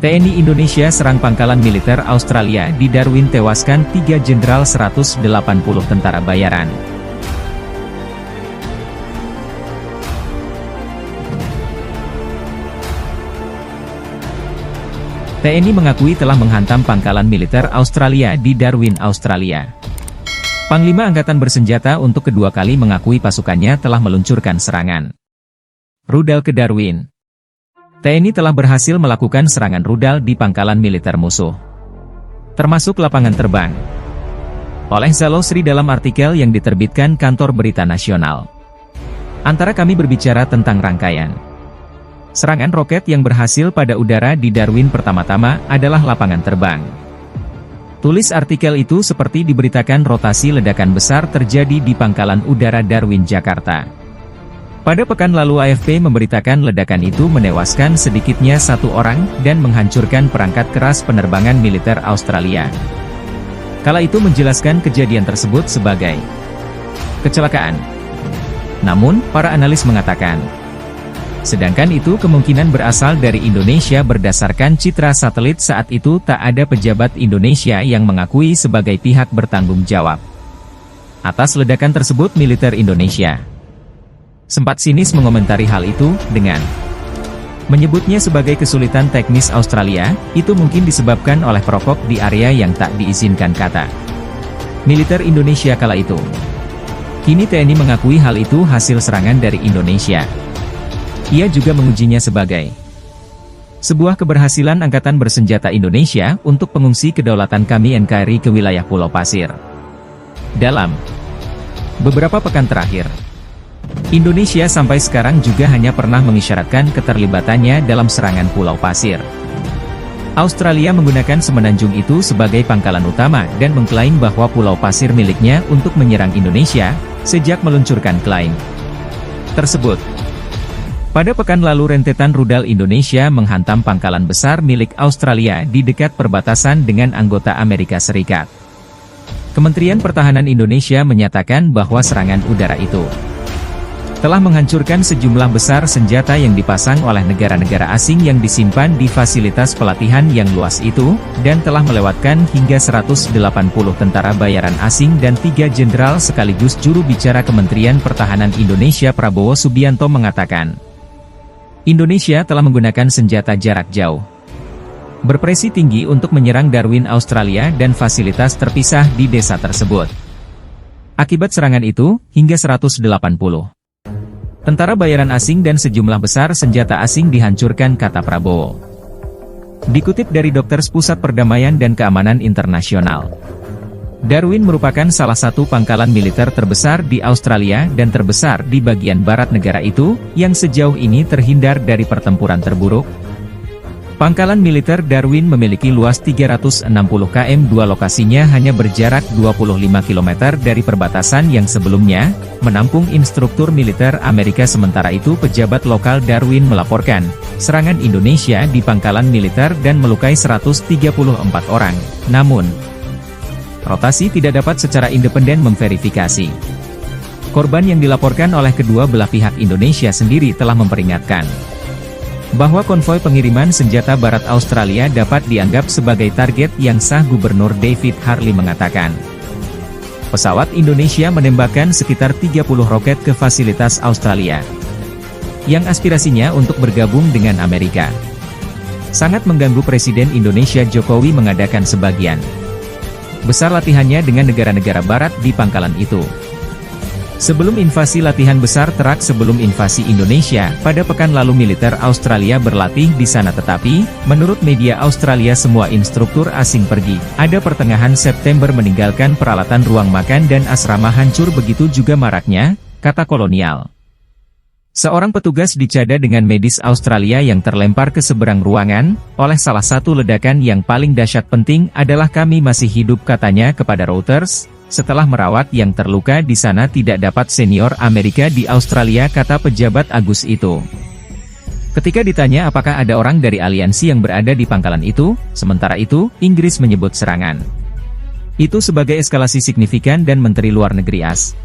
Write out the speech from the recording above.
TNI Indonesia serang pangkalan militer Australia di Darwin, tewaskan 3 jenderal 180 tentara bayaran. TNI mengakui telah menghantam pangkalan militer Australia di Darwin, Australia. Panglima Angkatan Bersenjata untuk kedua kali mengakui pasukannya telah meluncurkan serangan rudal ke Darwin. TNI telah berhasil melakukan serangan rudal di pangkalan militer musuh, termasuk lapangan terbang. Oleh Zalosri dalam artikel yang diterbitkan Kantor Berita Nasional. Antara kami berbicara tentang rangkaian serangan roket yang berhasil pada udara di Darwin, pertama-tama adalah lapangan terbang. Tulis artikel itu seperti diberitakan rotasi ledakan besar terjadi di Pangkalan Udara Darwin, Jakarta. Pada pekan lalu AFP memberitakan ledakan itu menewaskan sedikitnya 1 orang dan menghancurkan perangkat keras penerbangan militer Australia. Kala itu menjelaskan kejadian tersebut sebagai kecelakaan. Namun, para analis mengatakan, sedangkan itu kemungkinan berasal dari Indonesia berdasarkan citra satelit saat itu tak ada pejabat Indonesia yang mengakui sebagai pihak bertanggung jawab atas ledakan tersebut. Militer Indonesia sempat sinis mengomentari hal itu dengan menyebutnya sebagai kesulitan teknis Australia. Itu mungkin disebabkan oleh perokok di area yang tak diizinkan, kata militer Indonesia kala itu. Kini TNI mengakui hal itu hasil serangan dari Indonesia. Ia juga mengujinya sebagai sebuah keberhasilan Angkatan Bersenjata Indonesia untuk pengungsi kedaulatan kami NKRI ke wilayah Pulau Pasir. Dalam beberapa pekan terakhir, Indonesia sampai sekarang juga hanya pernah mengisyaratkan keterlibatannya dalam serangan Pulau Pasir. Australia menggunakan semenanjung itu sebagai pangkalan utama dan mengklaim bahwa Pulau Pasir miliknya untuk menyerang Indonesia sejak meluncurkan klaim tersebut. Pada pekan lalu rentetan rudal Indonesia menghantam pangkalan besar milik Australia di dekat perbatasan dengan anggota Amerika Serikat. Kementerian Pertahanan Indonesia menyatakan bahwa serangan udara itu telah menghancurkan sejumlah besar senjata yang dipasang oleh negara-negara asing yang disimpan di fasilitas pelatihan yang luas itu, dan telah melewatkan hingga 180 tentara bayaran asing dan 3 jenderal sekaligus. Juru bicara Kementerian Pertahanan Indonesia Prabowo Subianto mengatakan, Indonesia telah menggunakan senjata jarak jauh berpresi tinggi untuk menyerang Darwin, Australia dan fasilitas terpisah di desa tersebut. Akibat serangan itu, hingga 180 tentara bayaran asing dan sejumlah besar senjata asing dihancurkan, kata Prabowo. Dikutip dari Dokter Pusat Perdamaian dan Keamanan Internasional, Darwin merupakan salah satu pangkalan militer terbesar di Australia dan terbesar di bagian barat negara itu, yang sejauh ini terhindar dari pertempuran terburuk. Pangkalan militer Darwin memiliki luas 360 km. 2 lokasinya hanya berjarak 25 km dari perbatasan yang sebelumnya menampung instruktur militer Amerika. Sementara itu pejabat lokal Darwin melaporkan serangan Indonesia di pangkalan militer dan melukai 134 orang. Namun, rotasi tidak dapat secara independen memverifikasi korban yang dilaporkan oleh kedua belah pihak. Indonesia sendiri telah memperingatkan bahwa konvoi pengiriman senjata barat Australia dapat dianggap sebagai target yang sah. Gubernur David Harley mengatakan, pesawat Indonesia menembakkan sekitar 30 roket ke fasilitas Australia, yang aspirasinya untuk bergabung dengan Amerika. Sangat mengganggu. Presiden Indonesia Jokowi mengadakan sebagian besar latihannya dengan negara-negara barat di pangkalan itu. Sebelum invasi, latihan besar terak sebelum invasi Indonesia, pada pekan lalu militer Australia berlatih di sana. Tetapi, menurut media Australia semua instruktur asing pergi. Ada pertengahan September meninggalkan peralatan ruang makan dan asrama hancur. Begitu juga maraknya, kata Kolonial. Seorang petugas dicada dengan medis Australia yang terlempar ke seberang ruangan, oleh salah satu ledakan yang paling dahsyat. Penting adalah kami masih hidup, katanya kepada Reuters. Setelah merawat yang terluka di sana tidak dapat senior Amerika di Australia, kata pejabat Agus itu. Ketika ditanya apakah ada orang dari aliansi yang berada di pangkalan itu, sementara itu, Inggris menyebut serangan itu sebagai eskalasi signifikan dan Menteri Luar Negeri AS.